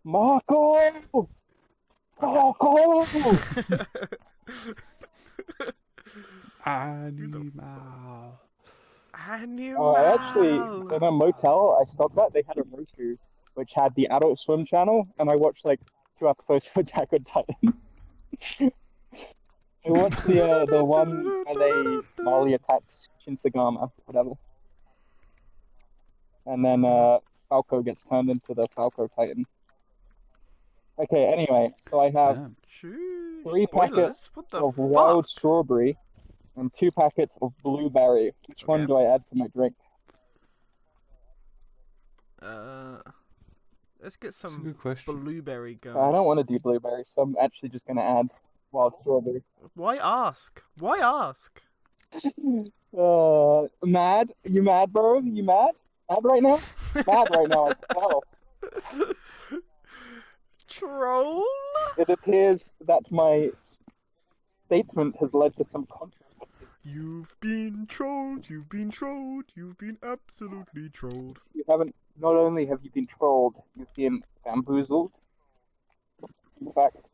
Marco! Marco! Animal. I actually, in a motel I stopped at, they had a Roku, which had the Adult Swim channel, and I watched like 2 episodes of Attack on Titan. I watched the one where Marley attacks Shinsagama, whatever. And then Falco gets turned into the Falco Titan. Okay, anyway, so I have Damn. 3 packets What the of fuck? wild strawberry and 2 packets of blueberry. Which one do I add to my drink? Let's get That's a some good question. blueberry I going. don't want to do blueberry, so I'm actually just going to add wild strawberry. Why ask? Why ask? Mad? You mad, bro? You mad? Mad right now? Mad right now, I can tell. Troll? It appears that my statement has led to some controversy. You've been trolled, you've been trolled, you've been absolutely trolled. You haven't. Not only have you been trolled, you've been bamboozled. In fact,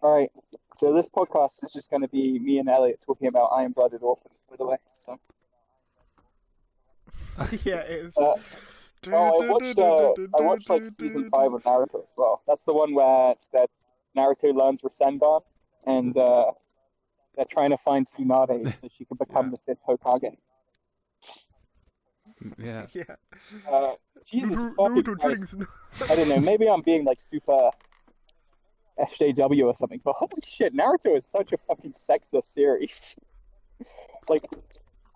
all right. So this podcast is just going to be me and Elliott talking about iron-blooded orphans, by the way. So. Yeah, it is. I watched like season 5 of Naruto as well. That's the one where that Naruto learns Rasengan, and they're trying to find Tsunade so she can become the 5th Hokage. Yeah. Yeah. Jesus Naruto fucking Christ. drinks. I don't know. Maybe I'm being like super SJW or something, but holy shit, Naruto is such a fucking sexless series. Like,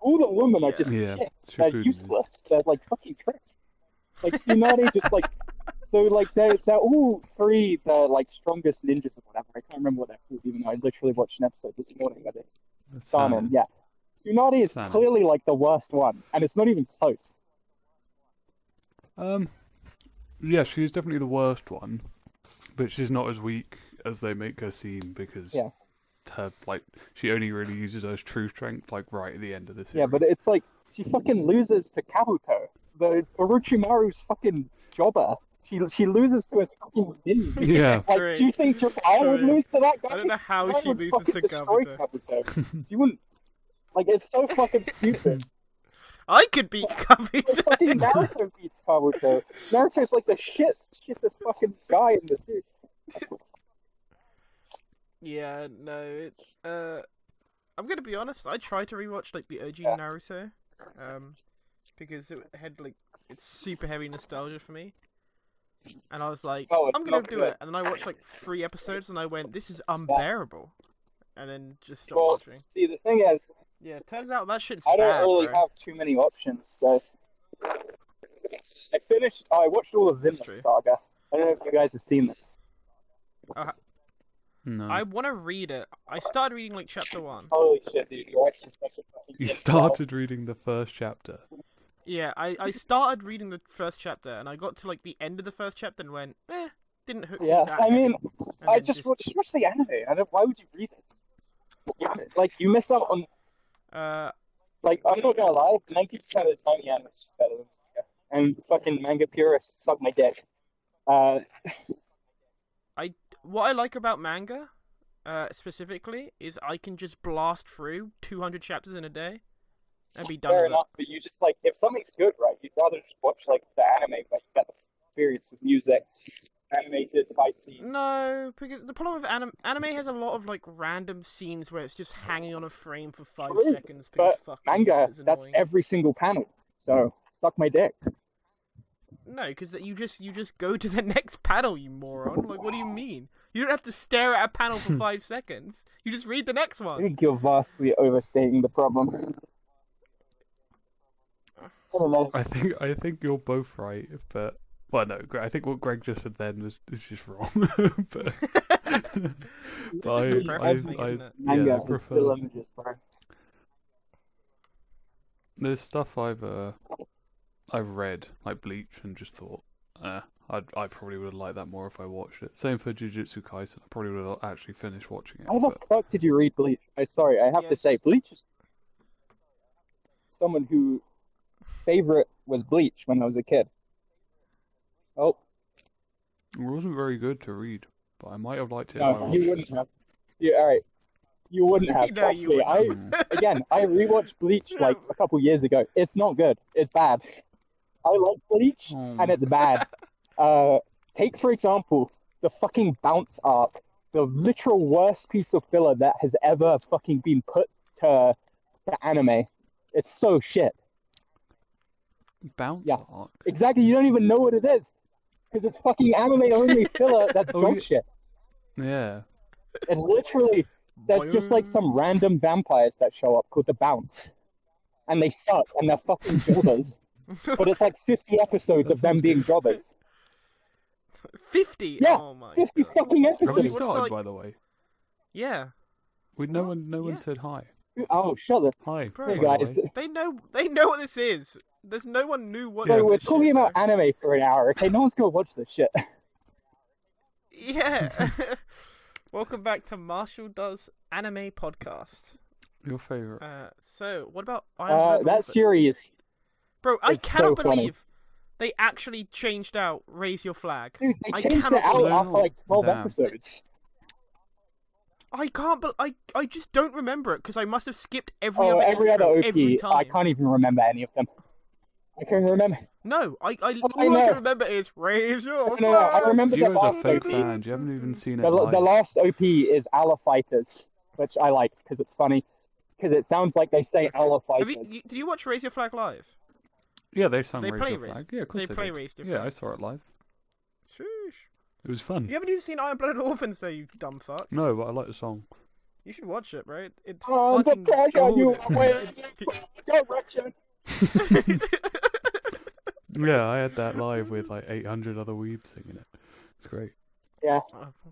all the women are just Yeah, shit. They're Shippuden useless. They're like fucking tricks. Like Tsunade just like, so like they're all 3 the like strongest ninjas or whatever. I can't remember what they're called, even though I literally watched an episode this morning about this. Sanin, yeah. Tsunade is Sanin. clearly like the worst one, and it's not even close. Yeah, she's definitely the worst one, but she's not as weak as they make her seem because her she only really uses her true strength like right at the end of the series. Yeah, but it's like she fucking loses to Kabuto, the Orochimaru's fucking jobber. She loses to his fucking ninja. Yeah. Like, do you think Jiraiya would lose to that guy? I don't know how Jiraiya she would loses fucking to destroy Kabuto. You wouldn't. Like, it's so fucking stupid. I could beat It's Kabuto. fucking Naruto beats Kabuto. Naruto's like the shittest fucking guy in the series. Yeah, no, it's I'm gonna be honest. I tried to rewatch like the OG Naruto, because it had like it's super heavy nostalgia for me, and I was like, Oh, it's I'm gonna not do good. it. And then I watched like 3 episodes, and I went, this is unbearable, and then just stopped Well, watching. see, the thing is, Yeah, turns out that shit's I don't bad, really bro. have too many options, so I watched all of That's Vinland true. Saga. I don't know if you guys have seen this. No. I want to read it. I started reading like chapter 1. Holy shit, dude! You're actually supposed to fucking You get started reading the first chapter. Yeah, I started reading the first chapter, and I got to like the end of the first chapter and went, didn't hook me Yeah, that I mean, heavy. And I then just watch the anime. Why would you read it? Like, you miss out on. Like, I'm not gonna lie, 90% of the time the anime is better than manga, and fucking manga purists suck my dick. What I like about manga, specifically, is I can just blast through 200 chapters in a day and be done Fair with enough, but you just like, if something's good, right, you'd rather just watch like the anime where you get the experience with music, animated, fight it. scenes. No, because the problem with anime has a lot of like random scenes where it's just hanging on a frame for 5 True, seconds. Because but fucking manga, it's that's annoying. every single panel. So suck my dick. No, because you just go to the next panel, you moron. Like, what do you mean? You don't have to stare at a panel for 5 seconds. You just read the next I one. think you're vastly overstating the problem. I don't know. I think you're both right, but well, no, I think what Greg just said then is just wrong. but This but is the preference thing, isn't it? Manga yeah, I is prefer still images, bro. there's stuff I've read like Bleach and just thought, I probably would have liked that more if I watched it. Same for Jujutsu Kaisen. I probably would have actually finished watching it. How the But fuck did you read Bleach? Sorry, I have to Yes. say, Bleach is someone who favorite was Bleach when I was a kid. Oh, It wasn't very good to read, but I might have liked it. No, you wouldn't have. All right. You wouldn't have. No, Trust you me. wouldn't. I rewatched Bleach like a couple years ago. It's not good. It's bad. I like Bleach, and it's bad. Take, for example, the fucking bounce arc. The literal worst piece of filler that has ever fucking been put to anime. It's so shit. Bounce arc? Exactly. You don't even know what it is. Because it's fucking anime-only filler that's dog shit. Yeah. It's literally... There's just like some random vampires that show up called the Bounce. And they suck, and they're fucking jobbers. But it's like 50 episodes of them being jobbers. 50? Yeah, oh my 50 God. fucking Have we episodes. started, by the way? Yeah. No one said hi. Oh, shut the... Hi. Bro, Hey guys. They know what this is. There's no one knew what. So we're this talking shit, about bro. anime for an hour, okay? No one's gonna watch this shit. Yeah. Welcome back to Marshall Does Anime Podcast. Your favorite? So what about Iron Blood That Orphans? series... Bro, I is cannot so funny. believe they actually changed out Raise Your Flag. Dude, they I changed it cannot out believe- after like 12 Damn. episodes. I can't, but I just don't remember it because I must have skipped every other Every other intro OP, every time. I can't even remember any of them. I can't remember. No, all I know. can remember is Raise Your No, I Flag. remember You the guys are last fake OP. fans. You haven't even seen it The live. last OP is Allah Fighters, which I liked because it's funny. Because it sounds like they say Allah Have Fighters. did you watch Raise Your Flag live? Yeah, they sang They Raise play Your Raise- Flag. Yeah, of course they play did. Raise Your Yeah, Flag. I saw it live. Sheesh. It was fun. You haven't even seen Iron Blooded Orphans, though, you dumb fuck. No, but I like the song. You should watch it, right? It's Oh, the fucking pressure you golden. are wearing. Go, Richard. Yeah, I had that live with like 800 other weebs singing it. It's great. Yeah,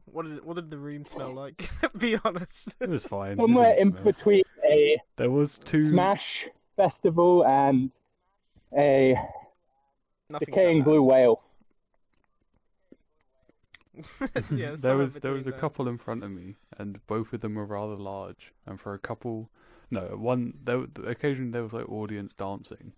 What did the room smell like? Be honest. It was fine. It somewhere didn't in smell. between a There was two. Smash festival and a Nothing decaying blue whale. Yeah, there somewhere was a between there. couple in front of me, and both of them were rather large. And for a couple, occasionally there was like audience dancing,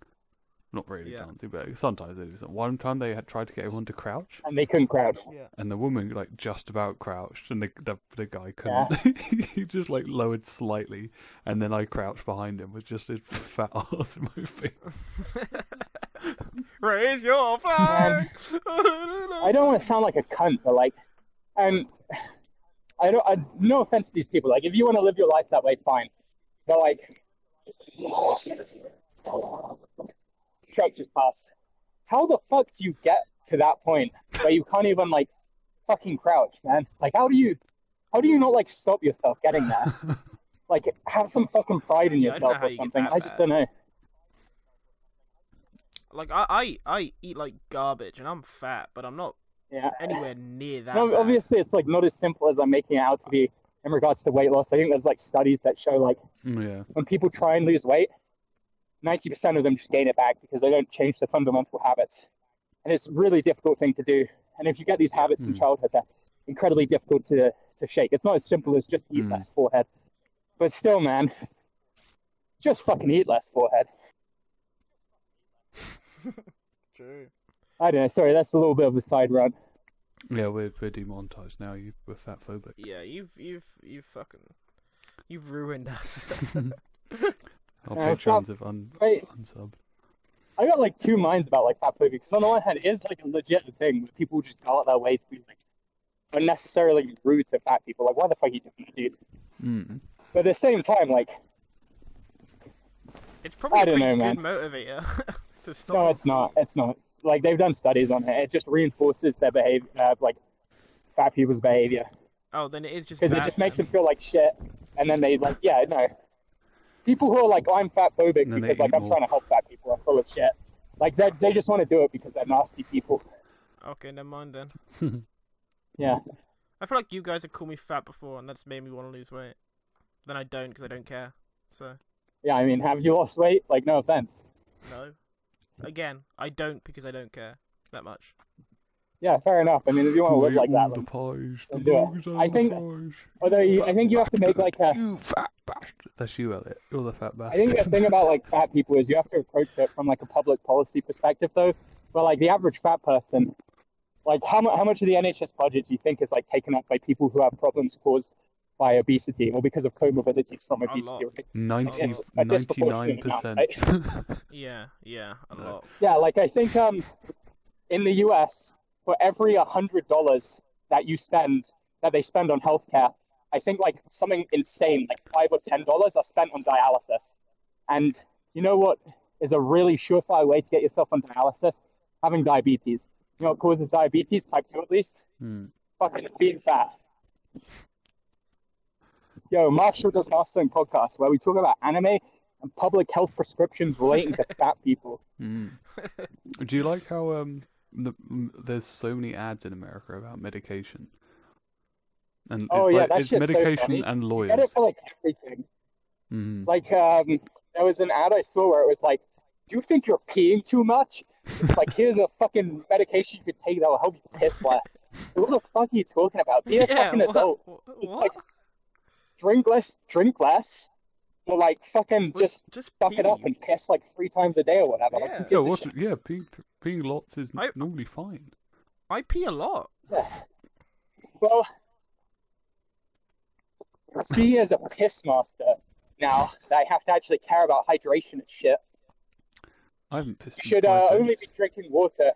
not really Yeah. dancing, but sometimes they do something. One time they had tried to get everyone to crouch, And they couldn't crouch. Yeah. and the woman like just about crouched, and the guy couldn't. He just like lowered slightly, and then I crouched behind him with just his fat ass in my face. Raise your flag. I don't want to sound like a cunt, but like, I no offense to these people. Like, if you want to live your life that way, fine. But like, truck just passed. How the fuck do you get to that point where you can't even like fucking crouch, man? Like, how do you not like stop yourself getting there? Like, have some fucking pride in Yeah, I don't know yourself how or you get something. that I just bad. don't know. Like I eat like garbage and I'm fat, but I'm not Yeah. anywhere near that. No, bad. obviously it's like not as simple as I'm making it out to be in regards to weight loss. I think there's like studies that show like Yeah. when people try and lose weight, 90% of them just gain it back because they don't change the fundamental habits. And it's a really difficult thing to do. And if you get these habits in childhood, they're incredibly difficult to shake. It's not as simple as just eat less forehead. But still, man, just fucking eat less forehead. True. I don't know. Sorry, that's a little bit of a side run. Yeah, we're demonetized now. We're fat phobic. Yeah, you've ruined us. Our Yeah, patrons have unsubbed. I got like two minds about like fat phobia because on the one hand, it is like a legit thing where people just go out their way to be like unnecessarily rude to fat people. Like, why the fuck are you doing that, dude? Mm. But at the same time, like, It's probably I a don't pretty know, good motivator to stop. no, it's not. It's not. Like, they've done studies on it. It just reinforces their behavior, like fat people's behavior, Oh, then it is just because it bad just makes then. them feel like shit. And then they like, yeah, no. People who are like, oh, I'm fat phobic And then they because like eat I'm more. trying to help fat people are full of shit. Like they just want to do it because they're nasty people. Okay, never mind then. Yeah. I feel like you guys have called me fat before, and that's made me want to lose weight. Then I don't because I don't care. So Yeah, I mean, have you lost weight? Like, no offense. no. Again, I don't because I don't care that much. Yeah, fair enough. I mean, if you want to live like that, the then pies, the do it. burgers and I think- the fries. although I think you have to make like a. You fat bastard. That's you, Elliott. You're the fat I bastard. think the thing about like fat people is you have to approach it from like a public policy perspective, though. Where like the average fat person, Like, how much of the NHS budget do you think is like taken up by people who have problems caused by obesity or because of comorbidities from obesity? 99%. Right? Yeah, a lot. Yeah, like I think in the US, for every $100 that they spend on healthcare, I think like something insane, like $5 or $10 are spent on dialysis. And you know what is a really surefire way to get yourself on dialysis? Having diabetes. You know what causes diabetes? Type 2 at least? Fucking being fat. Yo, Marshall does an awesome podcast where we talk about anime and public health prescriptions relating to fat people. Do you like how there's so many ads in America about medication? And it's medication so and lawyers. You get it for like everything. Like there was an ad I saw where it was like, "Do you think you're peeing too much? It's like, here's a fucking medication you could take that will help you piss less." What the fuck are you talking about? Be a fucking adult. What? Like, drink less, or like fucking just fuck pee. it up and piss like 3 times a day or whatever. Yeah, peeing lots is normally fine. I pee a lot. Yeah. Well, speaking as a piss master now, that I have to actually care about hydration and shit. I haven't pissed. You should only be drinking water.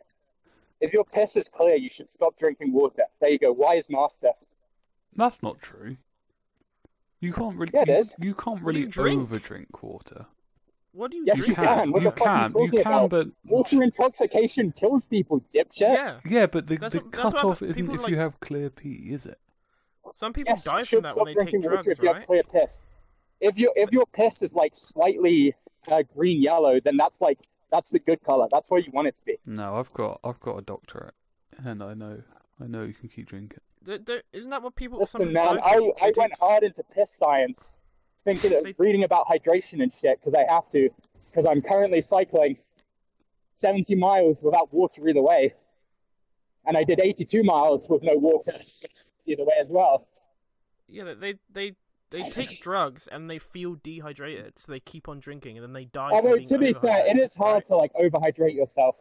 If your piss is clear, you should stop drinking water. There you go, wise master. That's not true. You can't really. Yeah, it is. You can't really overdrink water. What do you yes, drink? You can. What the fuck are you talking about? But water intoxication kills people, dipshit. Yeah, but the cutoff isn't if you have clear pee, is it? Some people die from that when they take drugs, if you have clear piss. If your piss is like slightly green yellow, then that's the good color. That's what you want it to be. No, I've got a doctorate, and I know you can keep drinking. Isn't that what people? Listen, man, I went hard into piss science, thinking of reading about hydration and shit because I have to, because I'm currently cycling 70 miles without water either way, and I did 82 miles with no water either way as well. Yeah, they take drugs and they feel dehydrated, so they keep on drinking and then they die. Although to be fair, it is hard to like overhydrate yourself.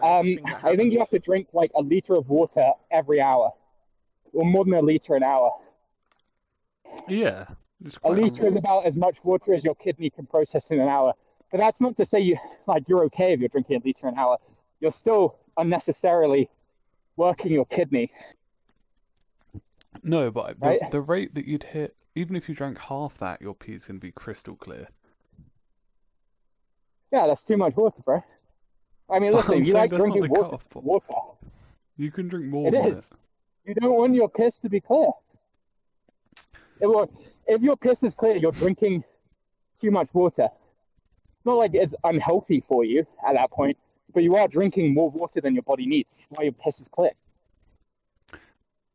I think you have to drink like a liter of water every hour, or more than a liter an hour. Yeah, a liter is about as much water as your kidney can process in an hour. But that's not to say you're okay if you're drinking a liter an hour. You're still unnecessarily working your kidney. No, but the rate that you'd hit, even if you drank half that, your pee is going to be crystal clear. Yeah, that's too much water, bro. I mean, listen, if you like drinking water. You can drink more. It is. You don't want your piss to be clear. If your piss is clear, you're drinking too much water. It's not like it's unhealthy for you at that point, but you are drinking more water than your body needs. That's why your piss is clear.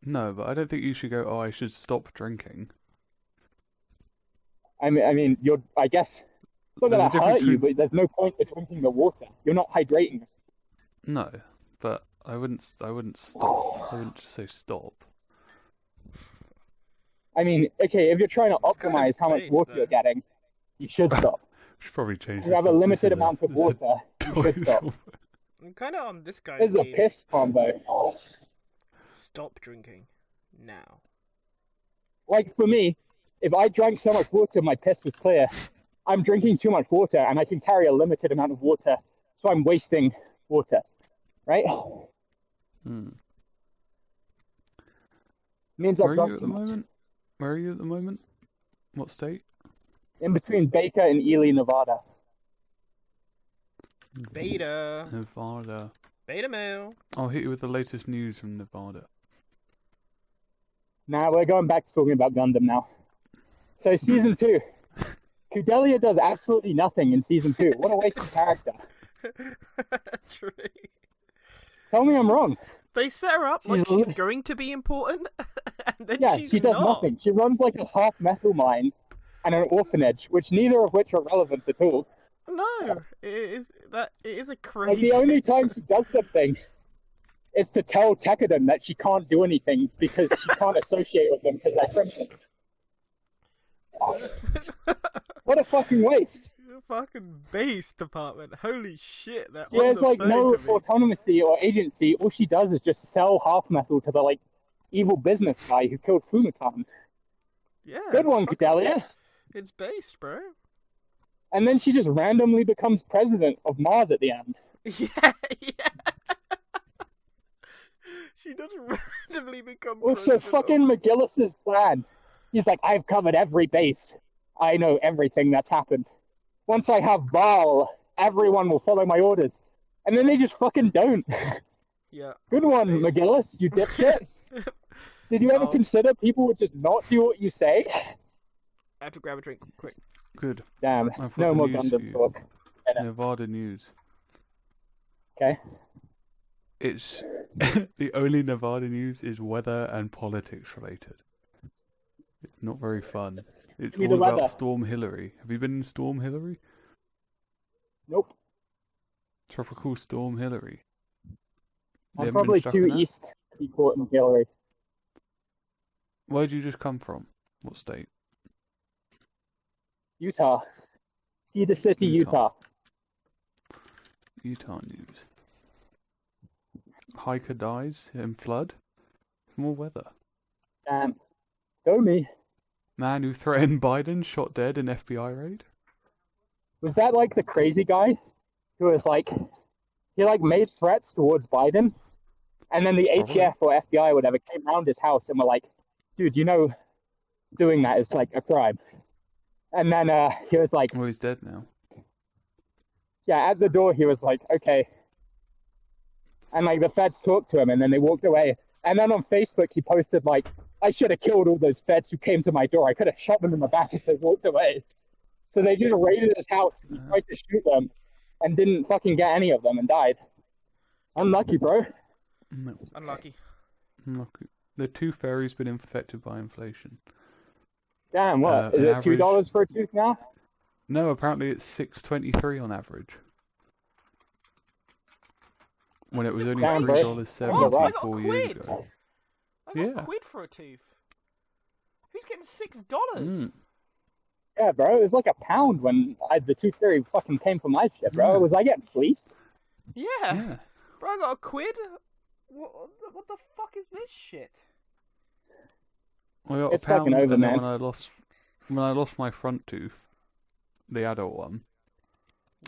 No, but I don't think you should go, "Oh, I should stop drinking." I mean, I guess it's not going to hurt you, but there's no point in drinking the water. You're not hydrating yourself. No, but I wouldn't stop. I wouldn't just say stop. I mean, okay, if you're trying to optimize how much water you're getting, you should stop. Should probably change. If you have a limited amount of water, you should stop. I'm kind of on this guy's This is a piss combo. Stop drinking now. Like for me, if I drank so much water, my piss was clear. I'm drinking too much water, and I can carry a limited amount of water, so I'm wasting water, right? Means Where are you at the moment? Where are you at the moment? What state? In between Baker and Ely, Nevada. Nevada male. I'll hit you with the latest news from Nevada. Nah, we're going back to talking about Gundam now. So season 2. Kudelia does absolutely nothing in season 2. What a waste of character. True. Tell me I'm wrong. They set her up like she's going to be important, and then she does nothing. She runs like a half metal mine and an orphanage, which neither of which are relevant at all. No, it is a crazy. Like the only time she does something is to tell Tekkadan that she can't do anything because she can't associate with them because they're criminals. What a fucking waste. fucking base department. Holy shit, that She has like no autonomy or agency. All she does is just sell half metal to the like evil business guy who killed Fumatan. Yeah. Good one, Elliott. It's based, bro. And then she just randomly becomes president of Mars at the end. Yeah. She does randomly become Also, fucking McGillis's plan. He's like, I've covered every base. I know everything that's happened. Once I have Val, everyone will follow my orders. And then they just fucking don't. Yeah. Good one, McGillis, you dipshit. Did you ever consider people would just not do what you say? I have to grab a drink, quick. Good. Damn, no more Gundam talk. Nevada news. Okay. It's the only Nevada news is weather and politics related. It's not very fun. It's all about Storm Hillary. Have you been in Storm Hillary? Nope. Tropical Storm Hillary. I'm probably too east to be caught in Hillary. Where did you just come from? What state? Utah. Cedar City, Utah. Utah news. Hiker dies in flood. More weather. Damn. Go me. Man who threatened Biden shot dead in FBI raid. Was that like the crazy guy who was like, he like made threats towards Biden, and then the ATF or FBI or whatever came around his house and were like, dude, you know, doing that is like a crime. And then he was like, well, he's dead now. Yeah, at the door he was like, okay. And like the feds talked to him and then they walked away. And then on Facebook he posted like, I should have killed all those feds who came to my door. I could have shot them in the back as they walked away. So they just raided his house and he tried to shoot them and didn't fucking get any of them and died. Unlucky, bro. No. Unlucky. The tooth fairy's been infected by inflation. Damn, what? Is it $2 for a tooth now? No, apparently it's $6.23 on average. When it was only $3.70 4 years ago. I got a quid for a tooth. Who's getting $6? Yeah, bro, it was like £1 when the tooth fairy fucking came for my shit, bro. Was I getting fleeced? Yeah. Bro, I got a quid? What the fuck is this shit? I got it's £1, fucking over, and man. Then when I lost my front tooth, the adult one,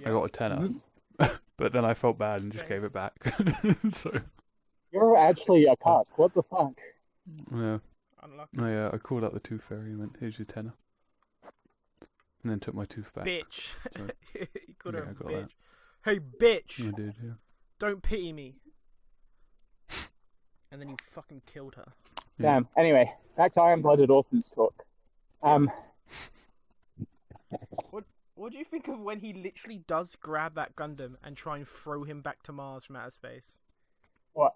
I got a tenner. But then I felt bad and just gave it back. So you're actually a cock. What the fuck? Yeah. Unlucky. I called out the tooth fairy and went, here's your tenner. And then took my tooth back. Bitch. So, You called her a bitch. That. Hey, bitch. I did, yeah. Don't pity me. And then you fucking killed her. Yeah. Damn. Anyway, back to Iron-Blooded Orphans talk. What do you think of when he literally does grab that Gundam and try and throw him back to Mars from outer space? What?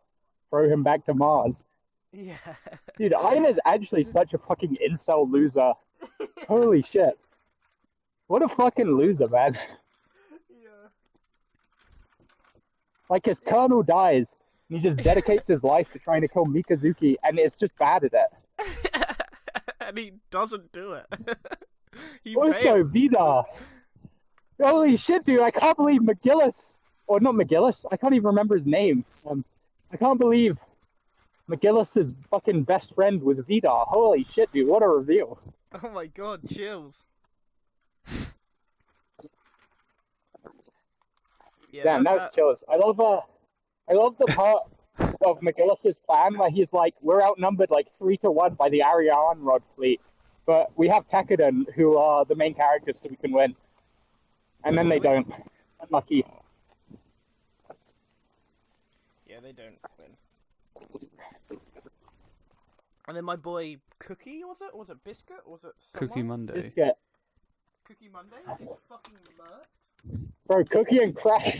Throw him back to Mars? Yeah. Dude, Iron is actually such a fucking incel loser. Holy shit. What a fucking loser, man. Yeah. Like, his colonel dies, and he just dedicates his life to trying to kill Mikazuki, and is just bad at it. And he doesn't do it. Also, Vidar. Holy shit, dude, I can't believe McGillis, or not McGillis, I can't even remember his name. I can't believe McGillis's fucking best friend was Vidar. Holy shit, dude, what a reveal. Oh my god, chills. Yeah, damn, that was chills. I love the part of McGillis's plan where he's like, we're outnumbered like 3-1 by the Ariane Rod fleet, but we have Tekkadan, who are the main characters, so we can win. And then they don't. Unlucky. Yeah, they don't win. And then my boy Cookie, was it? Or was it Biscuit? Or was it someone? Cookie Monday. Biscuit. Cookie Monday? He's fucking murked. Bro, Cookie and Cracker.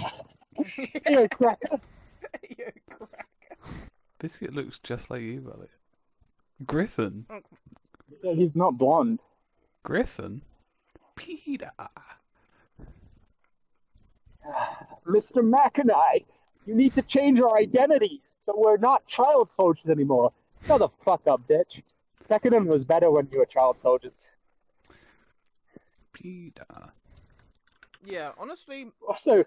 Yo, Cracker. Yo, Cracker. Biscuit looks just like you, Elliott. Griffin. Yeah, he's not blonde. Griffin? Peter. Mr. Mac and I, you need to change our identities so we're not child soldiers anymore. Shut the fuck up, bitch. Tekkadan was better when you were child soldiers. Peter. Yeah, honestly, Also,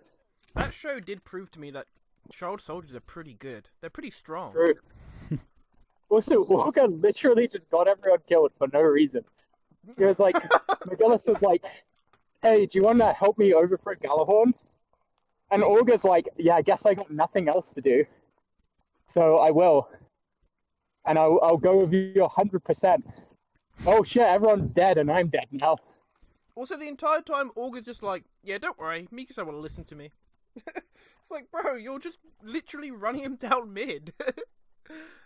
that show did prove to me that child soldiers are pretty good. They're pretty strong. true. Also, Walker literally just got everyone killed for no reason. He was like, McGillis was like, hey, do you want to help me overthrow Galahorn? And Augur's like, yeah, I guess I got nothing else to do. So I will. And I'll go with you 100%. Oh shit, everyone's dead and I'm dead now. Also, the entire time, Augur's just like, yeah, don't worry, Mikasa will listen to me. It's like, bro, you're just literally running him down mid.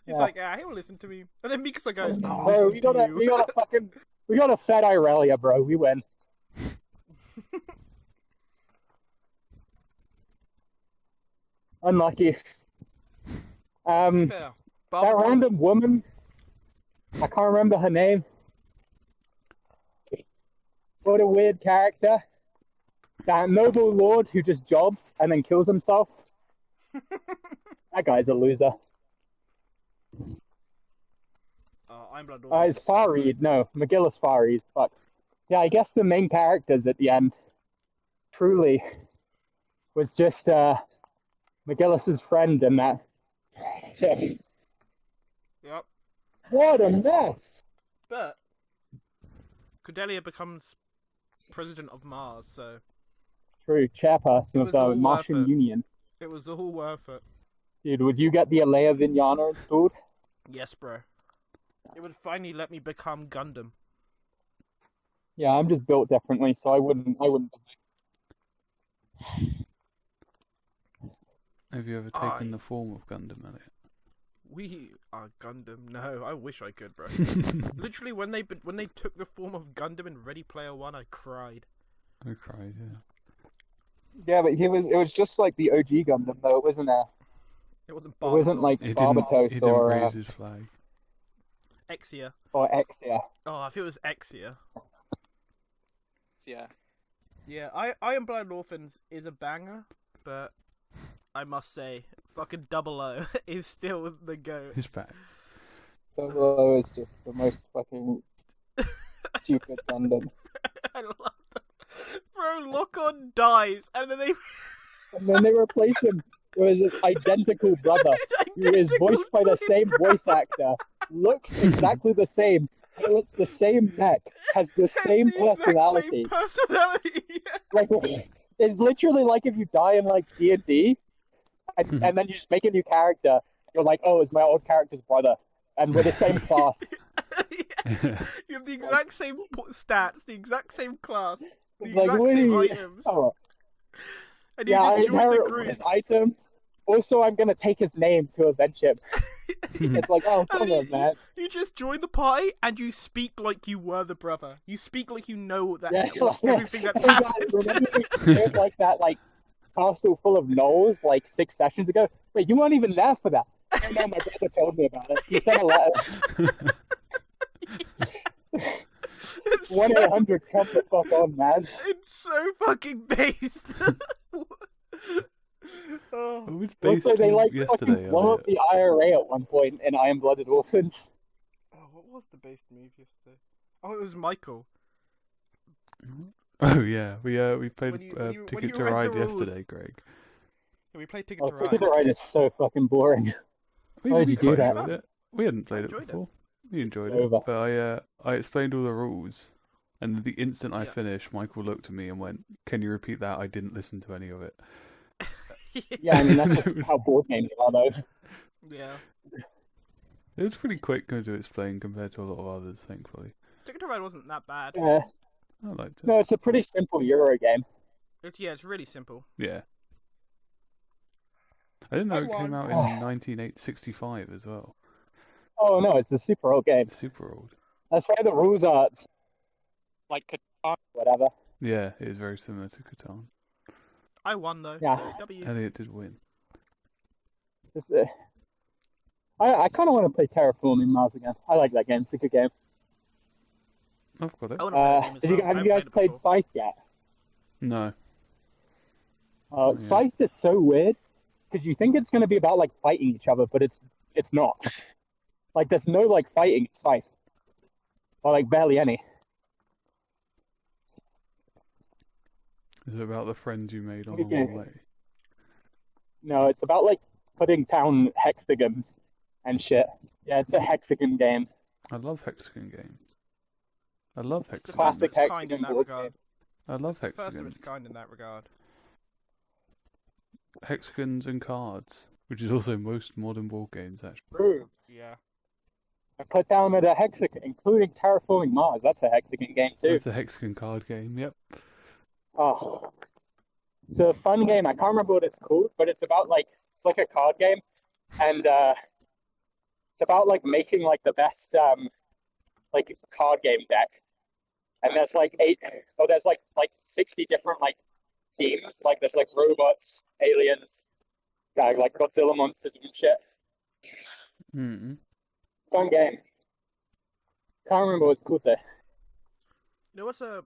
He's like, he'll listen to me. And then Mikasa goes, Bro, we got a fed Irelia, bro. We win. Unlucky. Fair. That random woman, I can't remember her name. What a weird character. That noble lord who just jobs and then kills himself. That guy's a loser. I'm Blood It's Farid. No, McGillis Farid. Fuck. Yeah, I guess the main characters at the end truly was just McGillis's friend and that chick. Yep. What a mess. But Cordelia becomes president of Mars, so True, chairperson of the Martian Union. it was all worth it. Dude, would you get the Alea Vignana installed? Yes, bro. It would finally let me become Gundam. Yeah, I'm just built differently, so I wouldn't. Have you ever taken the form of Gundam, Elliott? We are Gundam. No, I wish I could, bro. Literally, when they took the form of Gundam in Ready Player One, I cried. I cried, yeah. Yeah, but it was just like the OG Gundam, though. It wasn't It wasn't. It wasn't like He Barbatos didn't or raise his flag. Exia. or Exia. Oh, if it was Exia. Yeah. Yeah, Iron Blood Orphans is a banger, but I must say, fucking Double O is still the GOAT. His back. Solo is just the most fucking stupid Gundam. I love that. Bro, Lock-On dies, and then they... And then they replace him with his identical brother, who is voiced by the same voice actor, looks exactly the same, pilots the same neck, has the same personality. Like, it's literally like if you die in like D&D, and then you just make a new character. You're like, oh, it's my old character's brother, and we're the same class. You have the exact same stats, the exact same class, the Like, exact same items. Oh. And you Yeah, I just join the inherit group. his items. Also, I'm gonna take his name to avenge him. It's like, oh, come on, man. You just join the party and you speak like you were the brother. You speak like you know that everything that's happened. Remember we did like that, like castle full of gnolls, like 6 sessions ago. Wait, you weren't even there for that. I know my brother told me about it. He sent a letter. 1-800, come the fuck on, man. It's so fucking based. Oh. It was based Also, they like yesterday. fucking blow up the IRA at one point in Iron Blooded Orphans. Oh, what was the based move yesterday? Oh, it was Michael. Oh yeah, we played When you Ticket to read the Ride rules. yesterday, Greg. Yeah, we played Ticket Oh, to Ticket to Ride. Ride is so fucking boring. Why did you do quite that? enjoyed it. We hadn't played it enjoyed it. before. We enjoyed Over. it, but I explained all the rules, and the instant I Yeah. finished, Michael looked at me and went, "Can you repeat that? I didn't listen to any of it." Yeah, I mean, that's just how board games are, though. Yeah. It was pretty quick to explain compared to a lot of others, thankfully. Ticket to Ride wasn't that bad. Yeah. I liked it. No, it's a pretty simple Euro game. It's really simple. Yeah. I didn't know I it came won. out in 1965 as well. Oh no, it's a super old game. Super old. That's why the rules are like Catan, whatever. Yeah, it is very similar to Catan. I won though. Yeah. So W. Elliott did win. It's, I kind of want to play Terraforming Mars again. I like that game. It's a good game. I've got it. I wanna play that game as well. I Have haven't you guys it played before. Scythe yet? No. Oh, Scythe is so weird because you think it's going to be about like fighting each other, but it's not. Like there's no like fighting in Scythe, or like barely any. Is it about the friends you made on Okay. the way? No, it's about like putting down hexagons and shit. Yeah, it's a hexagon game. I love hexagon games. I love It's the hexagons. first of Classic its kind in hexagon that board regard. game. I love First of hexagons. its kind in that regard. Hexagons and cards, which is also most modern board games, actually. True. Yeah. I put down a hexagon, including Terraforming Mars. That's a hexagon game too. It's a hexagon card game, yep. Oh, it's a fun game. I can't remember what it's called, but it's about like it's like a card game, and it's about like making like the best like card game deck. And there's like there's like 60 different like teams. Like there's like robots, aliens, like Godzilla monsters and shit. Mm-hmm. Fun game. Can't remember what it's called though. You know what's a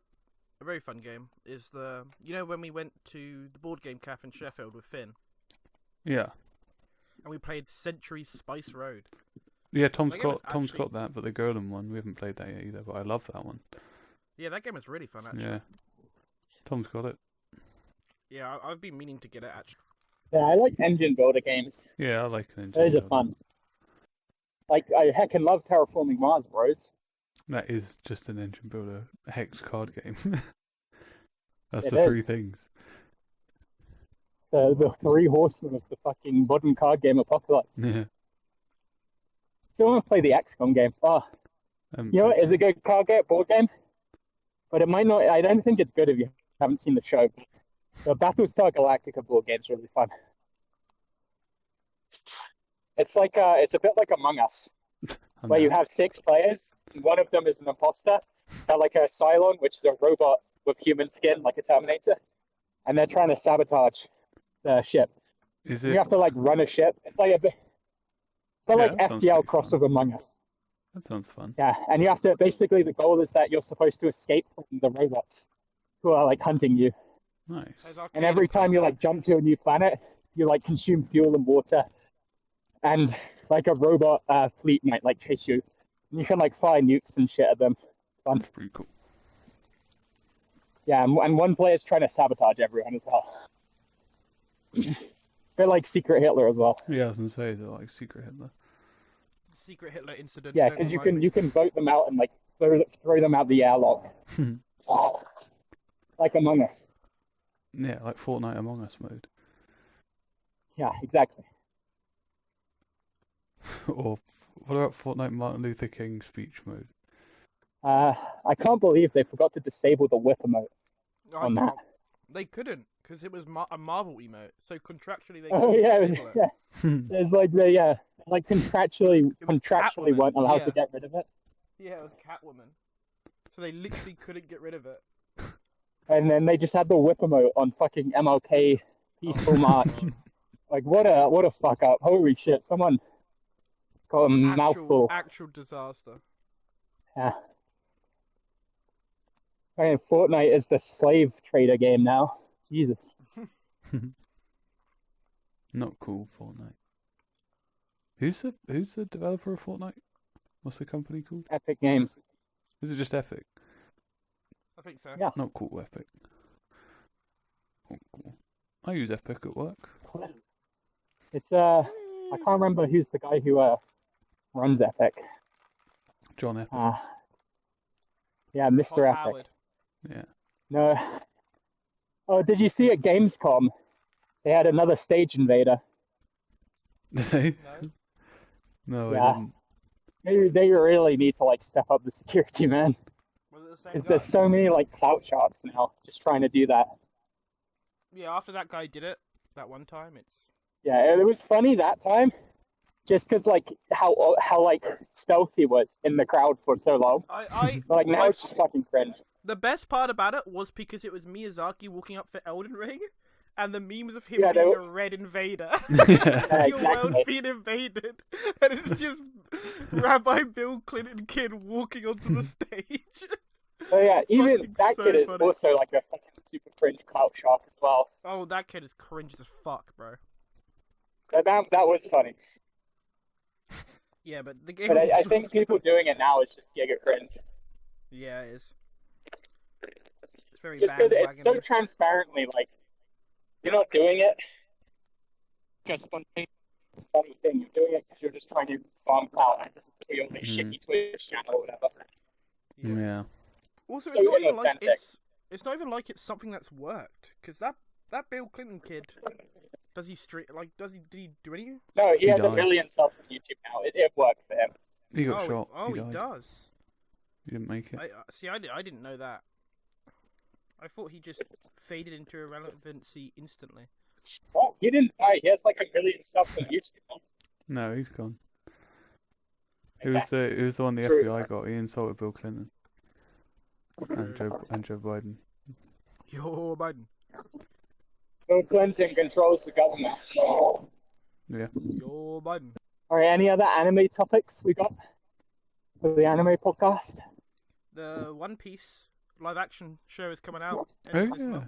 very fun game is when we went to the board game cafe in Sheffield with Finn Yeah. and we played Century Spice Road. Yeah, Tom's That game was got actually- that, but the Golem one, we haven't played that yet either, but I love that one. Yeah, that game was really fun actually. Yeah. Tom's got it. Yeah, I've been meaning to get it actually. Yeah, I like engine builder games. Yeah, I like an engine Those are builder. fun. Like I heckin' love Terraforming Mars, bros. That is just an engine builder hex card game. That's It the three is. things. The three horsemen of the fucking modern card game apocalypse. Yeah. Still want to play the XCOM game. Oh, you know what? It's a good board game, but it might not. I don't think it's good if you haven't seen the show. The Battlestar Galactica board game's really fun. It's like it's a bit like Among Us, where you have 6 players. And one of them is an imposter, like a Cylon, which is a robot with human skin, like a Terminator, and they're trying to sabotage the ship. Is You it? have to like run a ship. It's like a bit, like that sounds FTL pretty cross fun. with Among Us. That sounds fun. Yeah, and you have to basically the goal is that you're supposed to escape from the robots who are like hunting you. Nice. And every time you like jump to a new planet, you like consume fuel and water, and like a robot fleet might like chase you. And you can like fire nukes and shit at them. Fun. That's pretty cool. Yeah, and one player's trying to sabotage everyone as well. Bit like Secret Hitler as well. Yeah, I was gonna say, is it like Secret Hitler? Secret Hitler incident. Yeah, don't because remind me. you can vote them out and like throw them out the airlock. Like Among Us. Yeah, like Fortnite Among Us mode. Yeah, exactly. Or what about Fortnite Martin Luther King speech mode? I can't believe they forgot to disable the whip emote on that. They couldn't because it was a Marvel emote. So contractually they. Oh couldn't yeah, disable it. There's like like contractually It was contractually Catwoman, weren't allowed yeah. to get rid of it, Yeah, it was Catwoman. So they literally couldn't get rid of it. and then they just had the whip emote on fucking MLK Peaceful March. Like what a fuck up! Holy shit! Someone got a mouthful. Actual disaster. Yeah. I mean, Fortnite is the slave trader game now. Jesus. Not cool, Fortnite. Who's the developer of Fortnite? What's the company called? Epic Games. Is it just Epic? I think so. Yeah. Not cool, Epic. Not cool. I use Epic at work. It's I can't remember who's the guy who runs Epic. John Epic. Yeah, Mr. Todd Epic. Howard. Yeah. No. Oh, did you see at Gamescom? They had another stage invader. Did they? No. No, Yeah. I didn't. They really need to like step up the security, man. Was it the same Because guy? there's so many like clout sharks now just trying to do that. Yeah, after that guy did it that one time, it's. Yeah, it was funny that time, just because like how like stealthy he was in the crowd for so long. But, like now it's just fucking cringe. The best part about it was because it was Miyazaki walking up for Elden Ring, and the memes of him Yeah, they being were- a red invader. Yeah. Your world's exactly. being invaded, and it's just Rabbi Bill Clinton kid walking onto the stage. So yeah, even Fucking that so kid is funny. also like a fucking super cringe clout shark as well. Oh, that kid is cringe as fuck, bro. But that was funny. Yeah, but the game. But I was- think people doing it now is just giga cringe. Yeah, it is. It's very just because it's so bandwagon-y. transparently like you're not doing it just spontaneous funny thing. You're doing it because you're just trying to farm clout and just do your like, shitty Twitch channel or whatever. Yeah. Also, So it's not even like inauthentic. it's not even like it's something that's worked, because that Bill Clinton kid, did he do anything? No, he has a died. million subs on YouTube now. It worked for him. He got shot. Oh, he died. does. He didn't make it. I didn't know that. I thought he just faded into irrelevancy instantly. Oh, he didn't die. He has like a million subs on YouTube. No, he's gone. It was the one the True. FBI got. He insulted Bill Clinton and Joe Biden. Yo, Biden. Bill Clinton controls the government. Yeah. Yo, Biden. All right, any other anime topics we got for the anime podcast? The One Piece live-action show is coming out. Oh end of this yeah. month.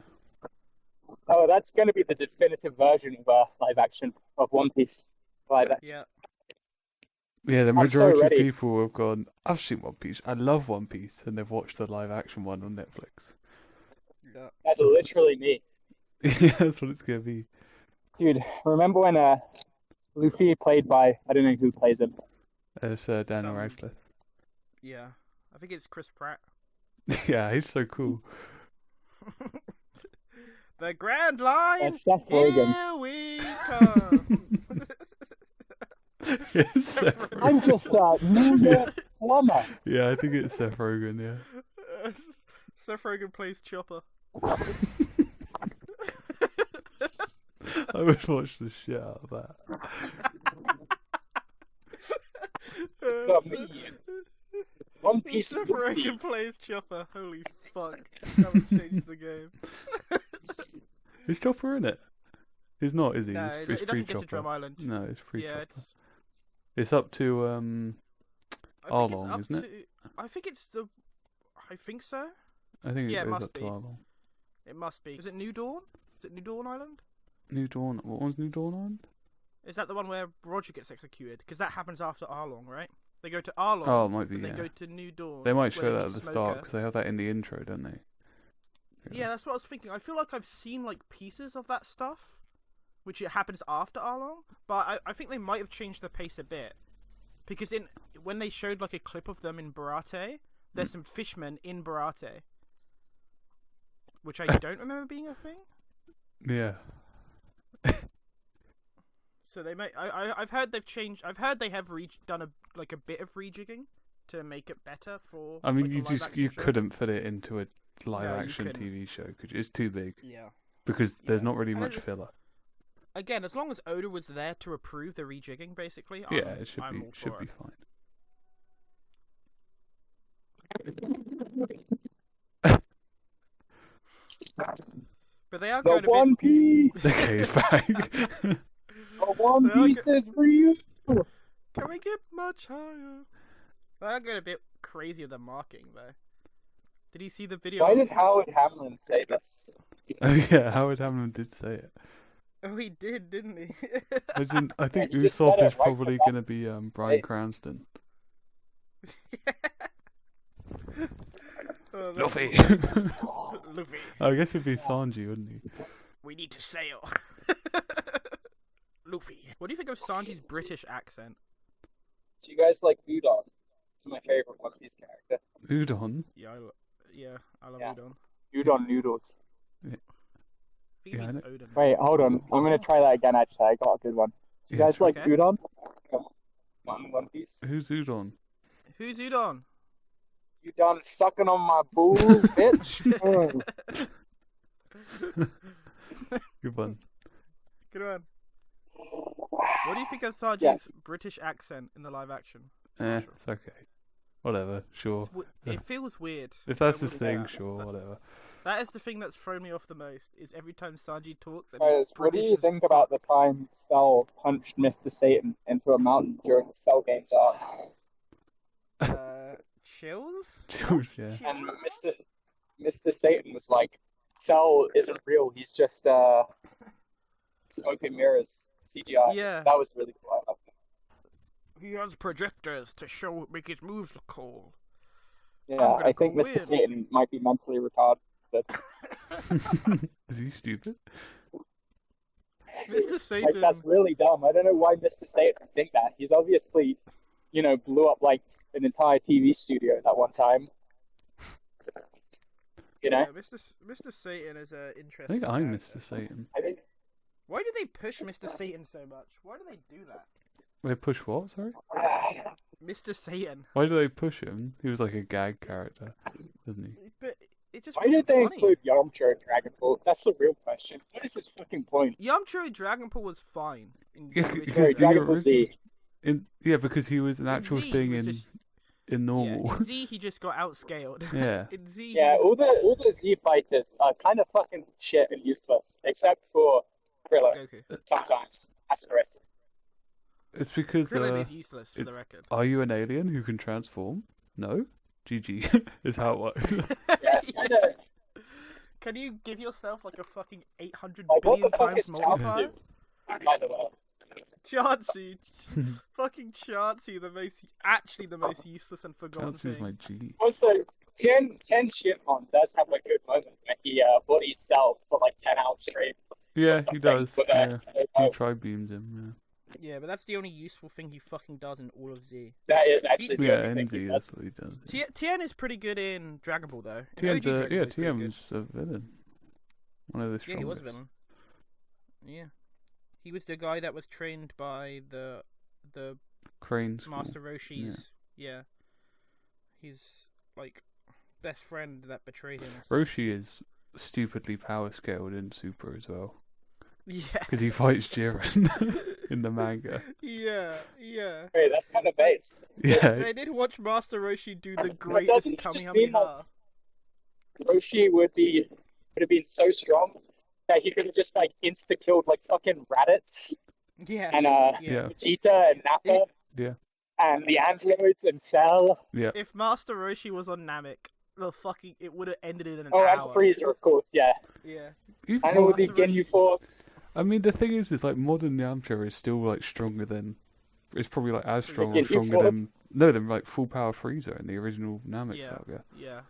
Oh, that's going to be the definitive version of live action of One Piece. Live action. Yeah. Yeah, the I'm so majority of ready. people have gone, I've seen One Piece, I love One Piece, and they've watched the live action one on Netflix. Yeah. That's literally me. Yeah, that's what it's gonna be. Dude, remember when Luffy played by, I don't know who plays him. Sir Daniel Um, Radcliffe. Yeah. I think it's Chris Pratt. Yeah, he's so cool. The Grand Line. Seth Rogen. Here we come. Yes, Seth Rogen. I'm just a New York plumber. Yeah, I think it's Seth Rogen, yeah. Seth Rogen plays Chopper. I would watch the shit out of that. It's not me. One Piece Seth Luffy. Rogen plays Chopper. Holy fuck. That would change the game. Is Chopper in it? He's not, is he? No, it's it free doesn't get to Chopper. Drum Island. No, it's free Yeah, Chopper. It's up to I think it's Arlong, up isn't it? I think so. I think Yeah, it it goes must up be. to Arlong. It must be. Is it New Dawn? Is it New Dawn Island? New Dawn. What was New Dawn on? Is that the one where Roger gets executed? Because that happens after Arlong, right? They go to Arlong, Oh, it might be, and yeah. they go to New Dawn. They might show where that they at the meet start, Smoker. because they have that in the intro, don't they? Yeah, that's what I was thinking. I feel like I've seen like pieces of that stuff, which it happens after Arlong, but I think they might have changed the pace a bit, because when they showed like a clip of them in Barate, there's some fishmen in Barate, which I don't remember being a thing. Yeah. So they may. I've heard they've changed. I've heard they have done a bit of rejigging to make it better for. I mean, like, a you live-action show. couldn't fit it into a live No, you action couldn't. TV show, could you? It's too big. Yeah. Because there's Yeah. not really And much it- filler. Again, as long as Oda was there to approve the rejigging, basically. Yeah, it should I'm all be for it. fine. But they are The going a One bit. Piece. The cave bag. The One They are Piece is real. Can we get much higher? They are going a bit crazy with the marketing, though. Did you see the video? Why of- did Howard Hamlin say this? Oh yeah, Howard Hamlin did say it. Oh, he did, didn't he? As in, I think he just said Usopp it is right probably from going to be Bryan face. Cranston. Oh, that's- Luffy. Luffy. I guess it'd be Sanji, wouldn't he? We need to sail. Luffy. What do you think of Sanji's British accent? Do you guys like Udon? It's my favorite One Piece character. Udon. Yeah, I love Yeah. Udon. Udon noodles. I think Yeah, I it means know. Odin. Wait, hold on. I'm gonna try that again. Actually, I got a good one. Do you Yeah, guys like okay. Udon? One Piece. Who's Udon? Who's Udon? Udon sucking on my balls, bitch. Good one. Good one. What do you think of Sanji's Yes. British accent in the live action? It's okay. Whatever, sure. It feels weird. If that's I his wouldn't thing, say that. sure, whatever. That is the thing that's thrown me off the most. Is every time Sanji talks, and Guys, he's what do British you as think fuck. about the time Cell punched Mr. Satan into a mountain during the Cell games arc? Chills? Jules, yeah. And Mr. Satan was like, Cell isn't real. He's just smoke and mirrors CGI. Yeah. That was really cool. I loved it. He has projectors to make his moves look cool. Yeah, gonna I think go Mr. in. Satan might be mentally retarded. stupid. Is he stupid? Mr. Like, Satan. that's really dumb. I don't know why Mr. Satan would think that. He's obviously, blew up like an entire TV studio at that one time. Yeah, Mr. Satan is I interesting. think I'm character. Mr. Satan. I think Why do they push Mr. Satan so much? Why do they do that? They push what? Sorry. Mr. Satan. Why do they push him? He was like a gag character, wasn't he? But it just why did wasn't they funny. include Yamcha in Dragon Ball? That's the real question. What is his fucking point? Yamcha in Dragon Ball was fine. In Yeah, the original because Sorry, the Dragon Ball ori- Z. because he was an actual Z, he thing was in just- in normal. Yeah, in Z he just got outscaled. Yeah. In Z, Yeah, he was all the Z fighters are kind of fucking shit and useless, except for Krillin. Goku. Sometimes. That's the rest. It's because Krillin is useless for the it's- record. are you an alien who can transform? No. GG is how it works. Yeah, it's kind of. Can you give yourself like a fucking 800 Like, what billion the fuck times is multiplier? Chaozu? By the way. Chansey, fucking Chansey, actually the most useless and forgotten Chansey's thing. my G. Also, Ten Shinmon does have a good moment where he bodies Cell for like 10 hours straight. Yeah, he something, does. but, Yeah. He tri-beamed him. Yeah, but that's the only useful thing he fucking does in all of Z. that is actually the Yeah, only thing NZ he is does. what he does. Tien is pretty good in Dragon Ball though. In Tien's OG Dragon Ball, he's pretty good. Tien's a villain. One of the Yeah, strongest. he was a villain. Yeah, he was the guy that was trained by the Crane School. Master Roshi's. Yeah. He's like best friend that betrayed him. Roshi is stupidly power scaled in Super as well. Yeah. Because he fights Jiren in the manga. Yeah. Wait, that's kind of based. Yeah, I did watch Master Roshi do the doesn't greatest it just mean, Kamehameha. Roshi would have been so strong that he could have just like insta killed like fucking Raditz Yeah. and Yeah. Vegeta and Nappa. Yeah. And the androids and Cell. yeah. If Master Roshi was on Namek, it would have ended it in an Oh, hour. and Freezer, of course, yeah. Yeah. Even- And it would be Master Ginyu Roshi. Force. I mean, the thing is like modern Yamcha is still like stronger than. It's probably like as strong or Ginyu stronger Force. than like full power Frieza in the original Namek Yeah. saga. Yeah.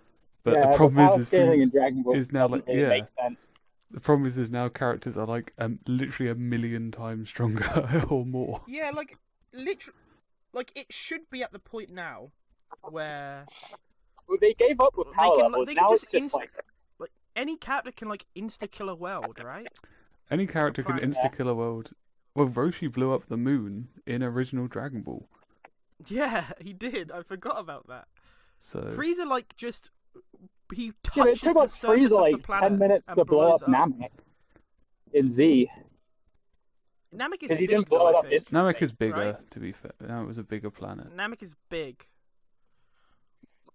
But yeah, the problem power is scaling Frieza, in Dragon Ball is now doesn't like- really yeah. make sense. the problem is now characters are like literally 1,000,000 times stronger or more. Yeah, like it should be at the point now where Well, they gave up with They power can- levels. they can Now it's just just like any character can like insta kill a world, right? Any character can Apparently. insta kill a world. Well, Roshi blew up the moon in original Dragon Ball. Yeah, he did. I forgot about that. So Frieza like just he yeah, touches it took like the surface Frieza of the like planet 10 minutes and to blow blows up Namek in Z. Namek is Because he big, didn't blow though, it I up think. instantly. Namek is bigger, right? to be fair. Namek was a bigger planet. Namek is big.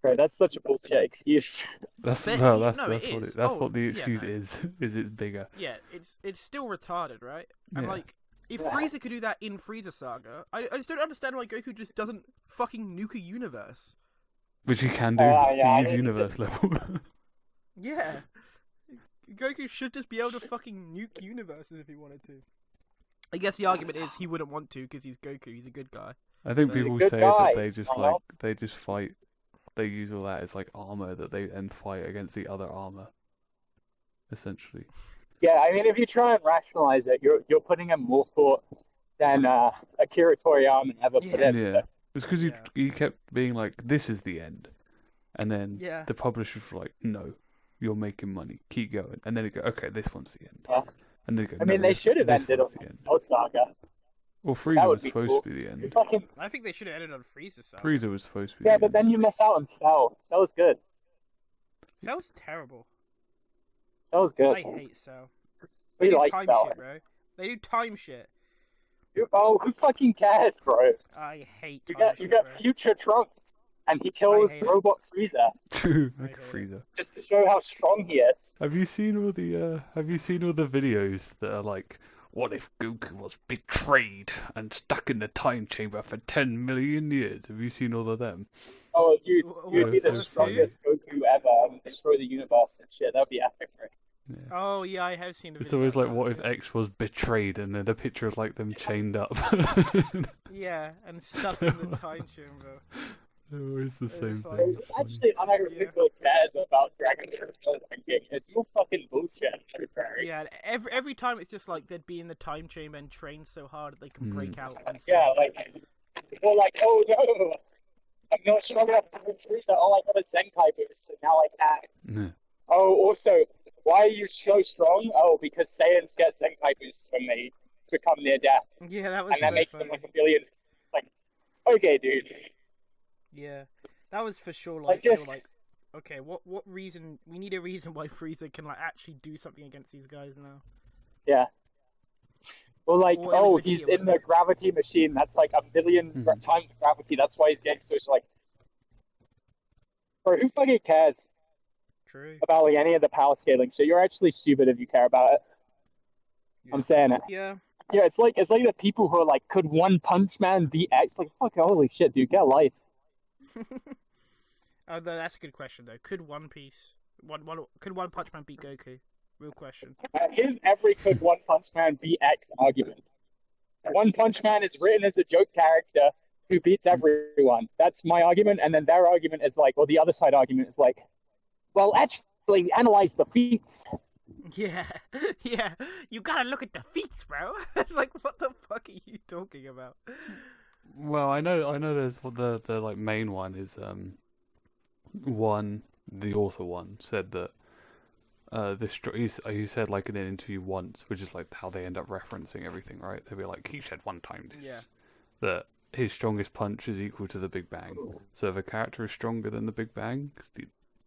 Right, that's such a bullshit excuse. That's But well, he- that's no, that's it what is. it, that's Oh, what the yeah, excuse no. is it's bigger. Yeah, it's still retarded, right? And Yeah. like, if Yeah. Frieza could do that in Frieza Saga, I just don't understand why Goku just doesn't fucking nuke a universe. Which he can do. Yeah, He is it's universe just- level. Yeah. Goku should just be able to fucking nuke universes if he wanted to. I guess the argument is he wouldn't want to because he's Goku, he's a good guy. I think He's a people good say guy, that they just Smile. like they just fight. They use all that as like armor that they then fight against the other armor. Essentially. Yeah, I mean, if you try and rationalize it, you're putting in more thought than Akira Toriyama ever put Yeah. in. Yeah. So. It's because Yeah. you kept being like, this is the end. And then Yeah. the publishers were like, no, you're making money. Keep going. And then they go, okay, this one's the end. Yeah. And they go, I mean, no, they should have this ended on one's the end. Cell Saga. Well, That Frieza would was be supposed cool. to be the You end. fucking, I think they should have ended on Frieza Saga. Frieza was supposed to be yeah, the but end. then you miss out on Cell. Cell's good. Cell's terrible. Cell's good. I hate Cell. We They do like time Cell. shit, bro. They do time shit. Oh, who fucking cares, bro? I hate You time got shit, you got bro. future Trunks, and he kills hate it. Robot Frieza True, I like hate it. Frieza. just to show how strong he is. Have you seen all the videos that are like, what if Goku was betrayed and stuck in the time chamber for 10 million years? Have you seen all of them? Oh, dude, Wh- you'd be the wh- strongest Goku ever and destroy the universe and shit. That'd be epic, right? Oh yeah, I have seen the It's video always of like, that, what if yeah. X was betrayed, and then the picture of like them chained up. Yeah, and stuck in the time chamber. They're always the same It's like- thing. It's actually, I don't think who cares about Dragon Ball ranking. It's all fucking bullshit. Yeah, and every time it's just like they'd be in the time chamber and train so hard that they can break out. And Yeah, stuff. like, or like, oh no, I'm not strong enough to win Frieza. Oh, I got a Zenkai boost, and now I can. Yeah. Oh, also, why are you so strong? Oh, because Saiyans get Zenkai boosts when they become near death, Yeah, that was and that so makes funny. them like a billion. Like, okay, dude. Yeah, that was for sure. Like, Like, they were just- like, okay, what reason? We need a reason why Frieza can like actually do something against these guys now. Yeah. Or like, Or it was oh, Vegeta, he's in wasn't the it? gravity machine. That's like a million times gravity. That's why he's getting so like. Bro, who fucking cares True. about like any of the power scaling? So you're actually stupid if you care about it. I'm saying it. Yeah. Yeah, it's like the people who are like, could One Punch Man beat X? Like, fuck, holy shit, dude, get a life. Oh, that's a good question though. Could could One Punch Man beat Goku? Real question. Here's every could One Punch Man beat X argument. One Punch Man is written as a joke character who beats everyone. That's my argument, and then their argument is like, or the other side argument is like, well, actually, analyze the feats. Yeah, yeah. You gotta look at the feats, bro. It's like, what the fuck are you talking about? Well, I know. There's what the like main one is. The author one said that he said like in an interview once, which is like how they end up referencing everything, right? They'll be like, he said one time this, Yeah. that his strongest punch is equal to the Big Bang. So if a character is stronger than the Big Bang,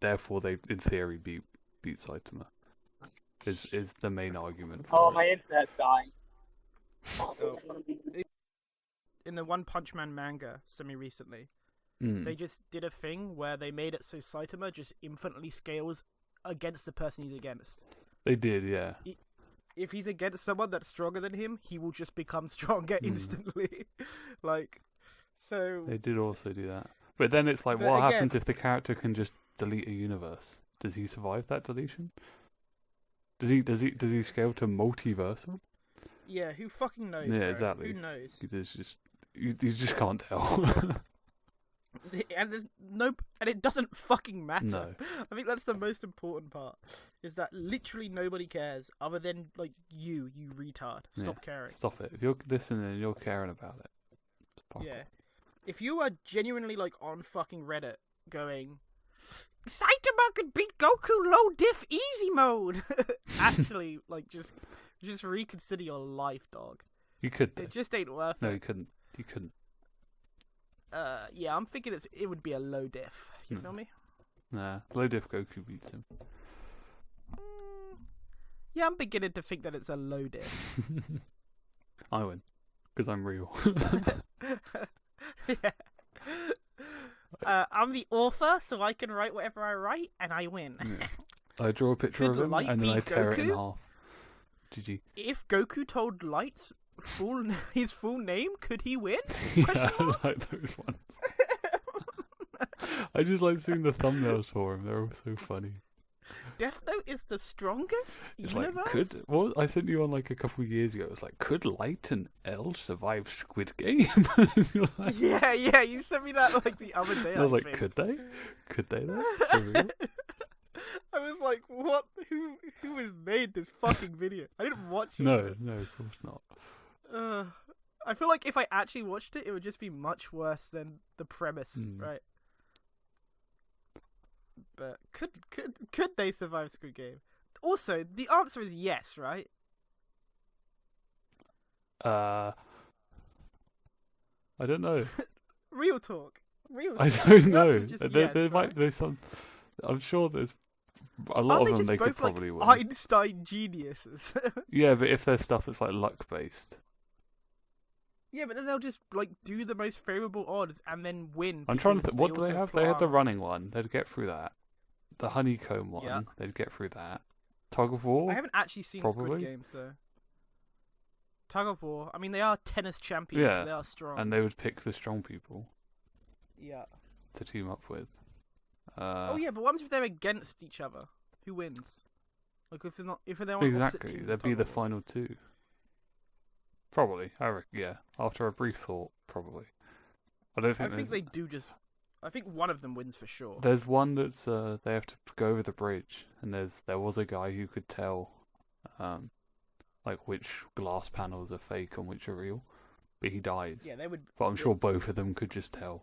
therefore they in theory beat Saitama. Is the main argument for Oh, it. my internet's dying. Oh. In the One Punch Man manga, semi-recently, they just did a thing where they made it so Saitama just infinitely scales against the person he's against. They did, yeah. If he's against someone that's stronger than him, he will just become stronger instantly. Like, so... They did also do that. But then it's like, But what again- happens if the character can just delete a universe? Does he survive that deletion? Does he scale to multiversal? Yeah, who fucking knows, Yeah, bro? exactly. Who knows? You just can't tell. And there's no... And it doesn't fucking matter. No. I think that's the most important part. Is that literally nobody cares other than, like, you retard. Stop caring. Stop it. If you're listening and you're caring about it. Fuck Yeah. off. If you are genuinely, like, on fucking Reddit going, Saitama could beat Goku low diff easy mode! Actually, like, just reconsider your life, dog. You could though. It just ain't worth No, it. you couldn't. You couldn't. Yeah, I'm thinking it would be a low diff. You feel me? Nah. Low diff Goku beats him. Yeah, I'm beginning to think that it's a low diff. I win. Because I'm real. Yeah. I'm the author, so I can write whatever I write, and I win. Yeah. I draw a picture Could of him Light and then I beat tear it in Goku? half. GG. If Goku told Light's his full name, could he win? Yeah, I like those ones. I just like seeing the thumbnails for him. They're all so funny. Death Note is the strongest It's universe? like, could... Well, I sent you on like a couple of years ago. It was like, could Light and L survive Squid Game? You're like, Yeah, you sent me that like the other day. I was like, think. could they? Could they though? For real? I was like, what? Who has made this fucking video? I didn't watch it. No, of course not. I feel like if I actually watched it, it would just be much worse than the premise, right? But could they survive Squid Game? Also, the answer is yes, right? I don't know. Real talk. I talk. don't The know. answer is just There yes, might right? there's some. I'm sure there's a lot Aren't of them just they could both, like, probably win. Einstein geniuses. Yeah, but if there's stuff that's like luck based, Yeah, but then they'll just like do the most favorable odds and then win. I'm trying to because think. What do they also have? They had the plan. running one. They'd get through that. The honeycomb one. Yeah. They'd get through that. Tug of war. I haven't actually seen Probably. Squid Game, so Tug of War. I mean, they are tennis champions. Yeah, So they are strong. And they would pick the strong people Yeah. to team up with. Oh yeah, but what happens if they're against each other? Who wins? Like if they're on opposite Exactly. teams of They'd be tug the of war. final two. Probably. Yeah. After a brief thought, probably. I don't think I think there's. they do just I think one of them wins for sure. There's one that's they have to go over the bridge, and there was a guy who could tell, like which glass panels are fake and which are real, but he dies. Yeah, they would. But I'm sure both of them could just tell.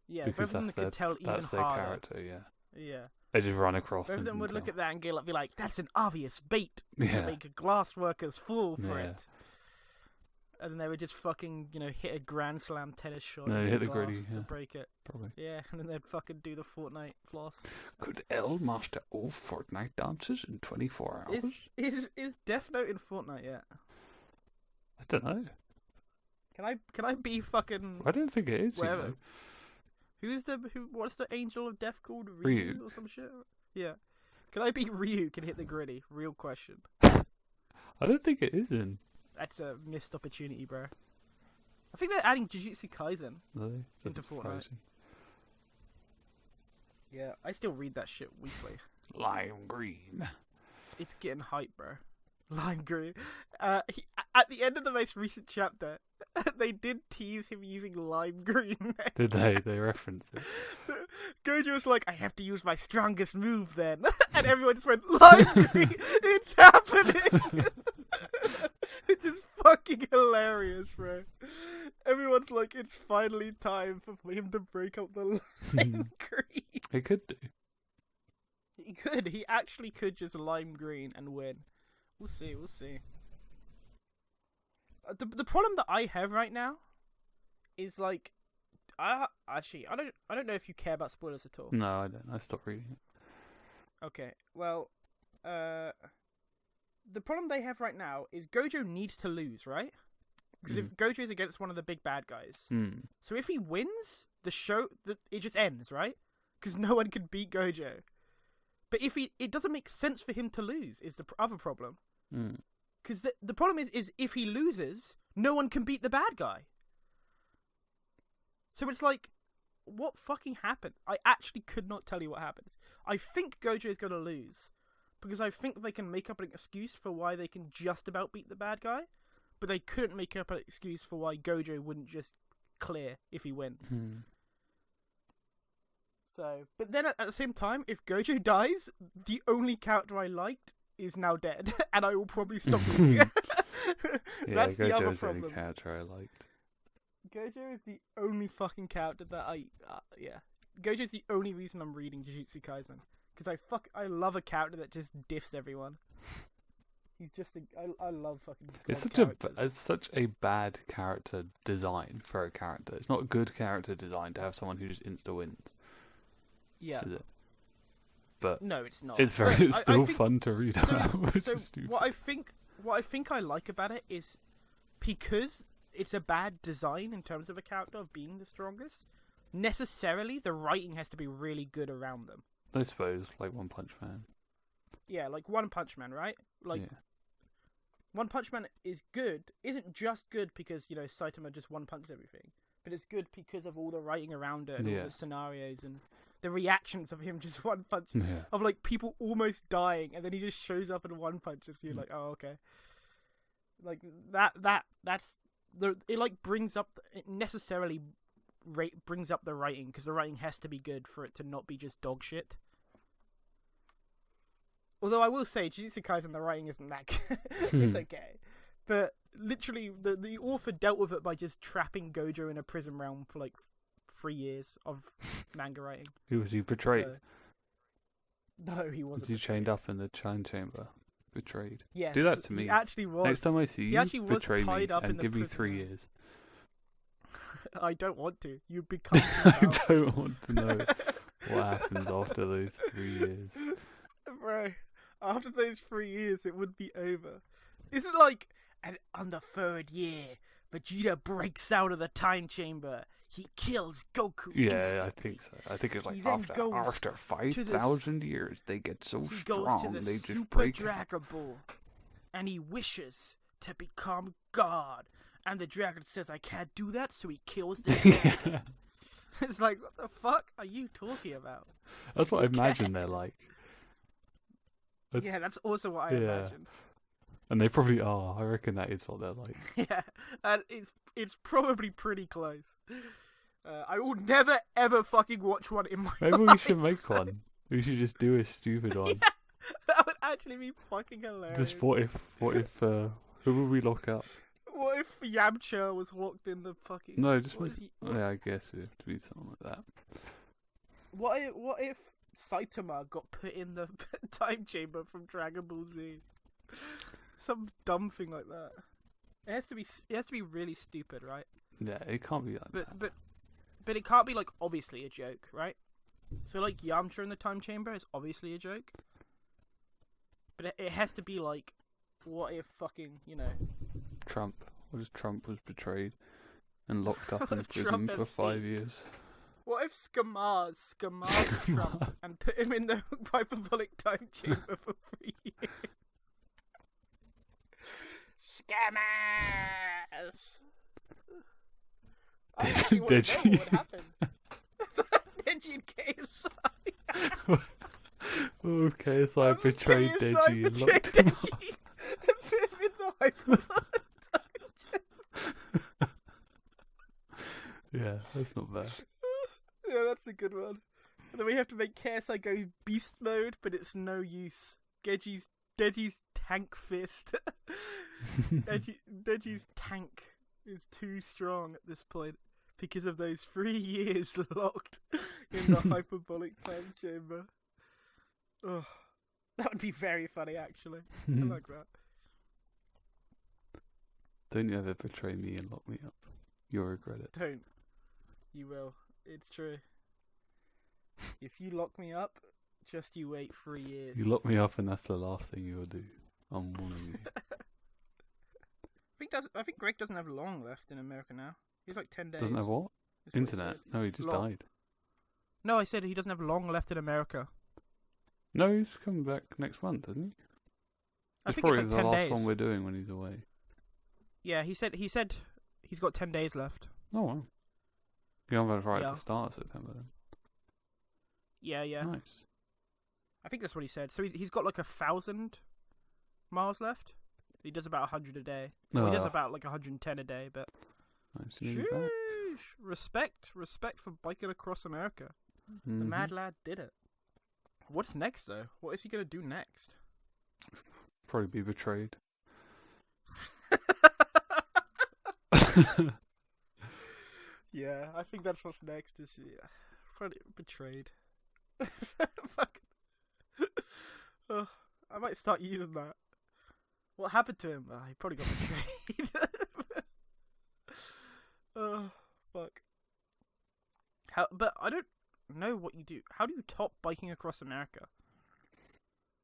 Yeah, Because both of them could tell even that's their harder. character. Yeah. Yeah. They just run across. Both of and them would look tell. at that and be like, "That's an obvious bait to Yeah. make a glass worker's fool for Yeah. it." And then they would just fucking, hit a grand slam tennis shot. No, into hit the glass gritty, to yeah. break it. Probably. Yeah, and then they'd fucking do the Fortnite floss. Could L master all Fortnite dances in 24 hours? Is Death Note in Fortnite yet? I don't know. Can I be fucking I don't think it is. whatever? You know. What's the angel of death called? Ryu. Or some shit? Yeah. Can I be Ryu? Can hit the gritty? Real question. I don't think it is in. That's a missed opportunity, bro. I think they're adding Jujutsu Kaisen Really? into Doesn't Fortnite. surprise me. Yeah, I still read that shit weekly. Lime green. It's getting hype, bro. Lime green. At the end of the most recent chapter, they did tease him using lime green. Did they? They referenced it. Gojo was like, "I have to use my strongest move then," and everyone just went, "Lime green, it's happening." It's just fucking hilarious, bro. Everyone's like, "It's finally time for him to break up the lime green." It could do. He could. He actually could just lime green and win. We'll see. We'll see. The problem that I have right now is like, I don't know if you care about spoilers at all. No, I don't. I stopped reading it. Okay. Well, the problem they have right now is Gojo needs to lose, right? Because if Gojo is against one of the big bad guys, so if he wins, it just ends, right? Because no one can beat Gojo. But it doesn't make sense for him to lose. Is the other problem? Because the problem is if he loses, no one can beat the bad guy. So it's like, what fucking happened? I actually could not tell you what happens. I think Gojo is going to lose. Because I think they can make up an excuse for why they can just about beat the bad guy. But they couldn't make up an excuse for why Gojo wouldn't just clear if he wins. So, but then at the same time, if Gojo dies, the only character I liked is now dead. And I will probably stop reading it. Yeah, That's the other Gojo's the only problem. character I liked. Gojo is the only fucking character that yeah. Gojo's the only reason I'm reading Jujutsu Kaisen. Because I love a character that just diffs everyone. He's just I love fucking It's such a bad character design for a character. It's not a good character design to have someone who just insta wins. Yeah. Is it? But no, it's not. It's still fun to read about. What I think I like about it is because it's a bad design in terms of a character of being the strongest. Necessarily, the writing has to be really good around them. I suppose, like One Punch Man. Yeah, like One Punch Man, right? Like, One Punch Man isn't just good because, Saitama just one punched everything, but it's good because of all the writing around it and all the scenarios and the reactions of him just one punch, of like people almost dying, and then he just shows up and one punches you, like, oh, okay. Like, it like brings up, it necessarily brings up the writing, because the writing has to be good for it to not be just dog shit. Although I will say, Jujutsu Kaisen, the writing isn't that good. It's okay. But literally, the author dealt with it by just trapping Gojo in a prison realm for like 3 years of manga writing. Was he betrayed? No, he wasn't. Was he chained up in the chain chamber? Betrayed? Yes. Do that to me. He actually was. Next time I see you, betray me tied up and in the give me prison 3 realm. years. I don't want to. You become. I don't want to know what happens after those 3 years. Bro, after those 3 years, it would be over. Isn't it like, and on the 3rd year, Vegeta breaks out of the time chamber. He kills Goku. Yeah, I think so. I think it's like after 5,000 years, they get so strong, they just break. Dragon Ball, and he wishes to become God. And the dragon says, "I can't do that," so he kills the dragon. It's like, what the fuck are you talking about? That's what I imagine they're like. Yeah, that's also what I imagine. And they probably are. I reckon that is what they're like. Yeah, and it's probably pretty close. I will never ever fucking watch one in my Maybe life. we should make one. We should just do a stupid one. Yeah, that would actually be fucking hilarious. Just what if who would we lock up? What if Yamcha was locked in the fucking... No, just what make, is he- yeah, I guess it would be something like that. What if Saitama got put in the time chamber from Dragon Ball Z? Some dumb thing like that. It has to be really stupid, right? Yeah, it can't be like that. But it can't be like obviously a joke, right? So like Yamcha in the time chamber is obviously a joke. But it has to be like, what if fucking, Trump. What if Trump was betrayed and locked up in What if prison Trump for had 5 seen- years? What if Skamar Trump and put him in the hyperbolic time chamber for 3 years? Scammers! I actually want to know what would happen. Deji and KSI. Okay, so I betrayed KSI Deji and betrayed locked him up. Deji and put him in the hyperbolic time chamber. Yeah, that's not bad. Yeah, that's a good one. And then we have to make KSI go beast mode, but it's no use. Deji's tank fist. Deji's tank is too strong at this point because of those 3 years locked in the hyperbolic time chamber. Oh, that would be very funny, actually. I like that. Don't you ever betray me and lock me up. You'll regret it. Don't. You will. It's true. If you lock me up, just you wait 3 years. You lock me up and that's the last thing you'll do. I'm warning you. I think Greg doesn't have long left in America now. He's like 10 days. Doesn't have what? is what he Internet? said. No, he just Long. died. No, I said he doesn't have long left in America. No, he's coming back next month, isn't he? I It's think it's probably like the 10 last days. one we're doing when he's away. Yeah, he said he's got 10 days left. Oh, wow. You're not right Yeah. at the start of September then. Yeah. Nice. I think that's what he said. So he's got like 1,000 miles left. He does about 100 a day. Well, he does Ah. about like 110 a day, but Nice to meet you back. Sheesh. Respect for biking across America. The Mhm. mad lad did it. What's next though? What is he gonna do next? Probably be betrayed. Yeah, I think that's what's next. Is probably betrayed. Fuck. Oh, I might start using that. What happened to him? He probably got betrayed. Oh, fuck. But I don't know what you do. How do you top biking across America?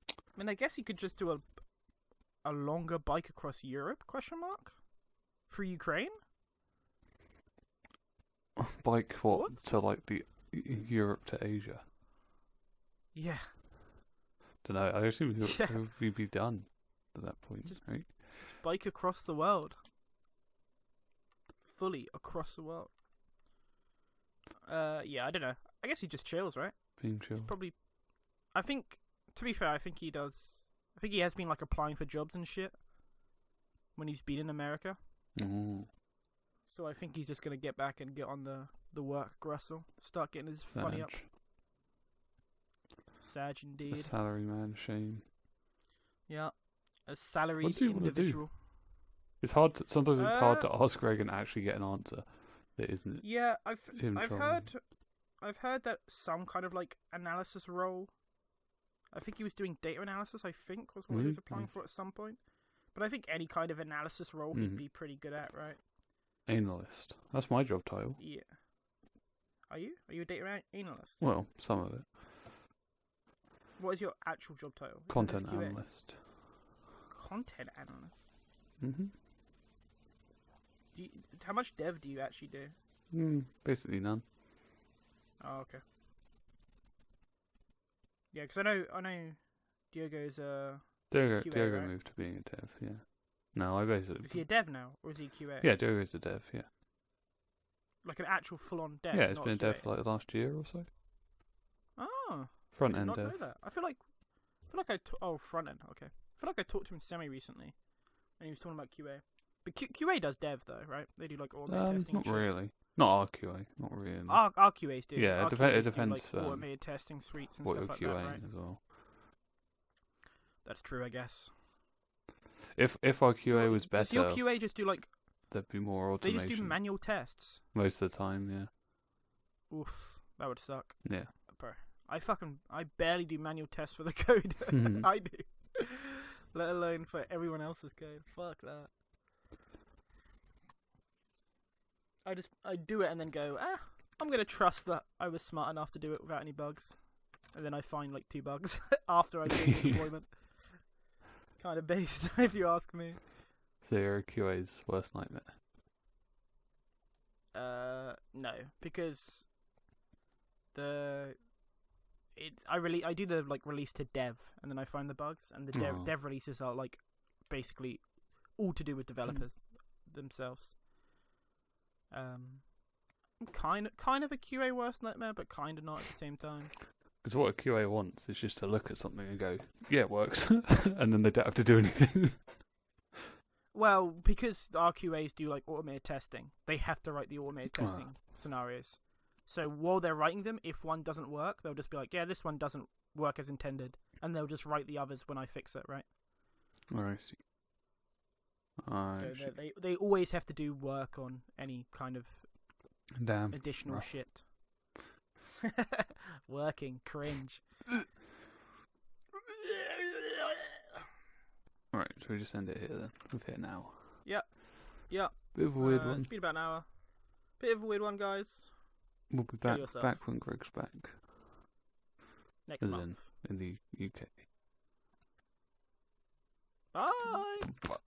I mean, I guess you could just do a longer bike across Europe? Question mark. For Ukraine? Bike what? What? To like the Europe to Asia. Yeah. Don't know. I assume Yeah. we'd be done at that point, Just- right? Bike across the world. Fully across the world. Yeah, I don't know. I guess he just chills, right? Being chill. Probably. I think, to be fair, I think he does. I think he has been like applying for jobs and shit when he's been in America. Ooh, So I think he's just gonna get back and get on the work grustle, start getting his funny up. Sag. Sag A indeed. salary man, shame. Yeah, a salaried What's he wanna do? individual. It's hard. Sometimes it's hard to ask Greg and actually get an answer. That isn't it? Yeah, I've Him trolling. heard that some kind of like analysis role. I think he was doing data analysis. I think was what he was Really? applying Nice. for at some point. But I think any kind of analysis role he'd Mhm. be pretty good at, right? Analyst. That's my job title. Yeah. Are you? Are you a data analyst? Well, some of it. What is your actual job title? Is it Content SQA? analyst. Content analyst. Mm-hmm. How much dev do you actually do? Basically none. Oh, okay. Yeah, because I know Diogo's Diogo QA, right? moved to being a dev, yeah. No, I basically... is he a dev now or is he QA? Yeah, Diogo's a dev, yeah. Like an actual full-on dev. Yeah, it's not been a dev QA. for like the last year or so. Oh, Front I did end not dev. know that. I feel like front end. Okay. I feel like I talked to him semi recently, and he was talking about QA. But QA does dev though, right? They do like all the testing. Not and shit. really. Not RQA, not really. RQAs do. Yeah, it RQAs depends. Do, like, automated testing suites and what stuff you're like QAing that, right? as well. That's true, I guess. If our QA was Does better, your QA just do like? there'd be more They automation. just do manual tests. Most of the time, yeah. Oof, that would suck. Yeah. Bro, I barely do manual tests for the code. I do. Let alone for everyone else's code. Fuck that. I do it and then go, I'm gonna trust that I was smart enough to do it without any bugs. And then I find like 2 bugs after I do the deployment. Kind of based, if you ask me. So your QA's worst nightmare? No, because I do the like release to dev, and then I find the bugs, and the dev releases are like basically all to do with developers themselves. I'm kind of a QA worst nightmare, but kind of not at the same time. Because what a QA wants is just to look at something and go, yeah, it works, and then they don't have to do anything. Well, because our QAs do like automated testing, they have to write the automated testing scenarios. So while they're writing them, if one doesn't work, they'll just be like, yeah, this one doesn't work as intended, and they'll just write the others when I fix it, right? I see. So they always have to do work on any kind of additional rough. Shit. Working, cringe. Alright, so we just end it here then. We've hit an hour. Yep. Bit of a weird one. It's been about an hour. Bit of a weird one, guys. We'll be back when Greg's back. Next As month. in the UK. Bye!